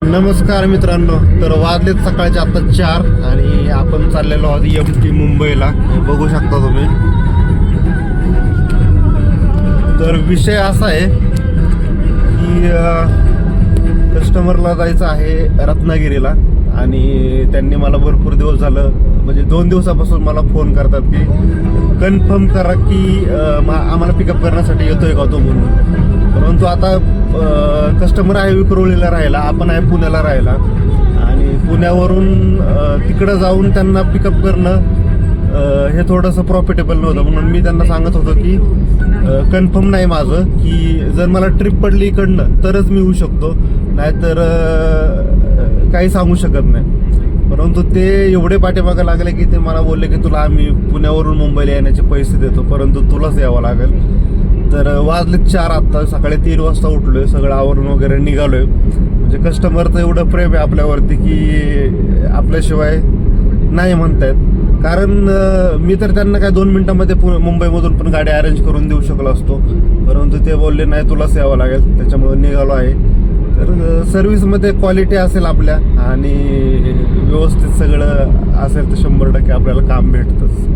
नमस्कार मित्रांनो. तर वाजलेत सकाळचे आता 4 आणि आपण चाललेलो आहोत MT मुंबईला. बघू शकता तुम्ही. तर विषय असा आहे की कस्टमरला जायचं आहे रत्नागिरीला आणि त्यांनी मला भरपूर दिवस झालं म्हणजे 2 दिवसापासून मला फोन करतात की कन्फर्म करा की आम्हाला पिकअप करण्यासाठी येतोय का तो म्हणून. परंतु आता कस्टमर आहे विक्रोळीला राहायला, आपण आहे पुण्याला राहायला आणि पुण्यावरून तिकडं जाऊन त्यांना पिकअप करणं हे थोडंसं प्रॉफिटेबल नव्हतं. म्हणून मी त्यांना सांगत होतो की कन्फर्म नाही माझं, की जर मला ट्रिप पडली इकडनं तरच मी येऊ शकतो, नाहीतर काही सांगू शकत नाही. परंतु ते एवढे पाठीमागं लागले की ते मला बोलले की तुला आम्ही पुण्यावरून मुंबईला येण्याचे पैसे देतो, परंतु तुलाच यावं लागेल. तर वाजले 4 आत्ता. सकाळी 3 वाजता उठलोय, सगळं आवरून वगैरे निघालोय. म्हणजे कस्टमरचं एवढं प्रेम आहे आपल्यावरती की आपल्याशिवाय नाही म्हणतायत. कारण मी तर त्यांना काय 2 मिनिटांमध्ये मुंबईमधून पण गाडी अरेंज करून देऊ शकलो असतो, परंतु ते बोलले नाही तुलाच यावं लागेल, त्याच्यामुळे निघालो आहे. तर सर्व्हिसमध्ये क्वालिटी असेल आपल्या आणि व्यवस्थित सगळं असेल तर 100% आपल्याला काम भेटतंच.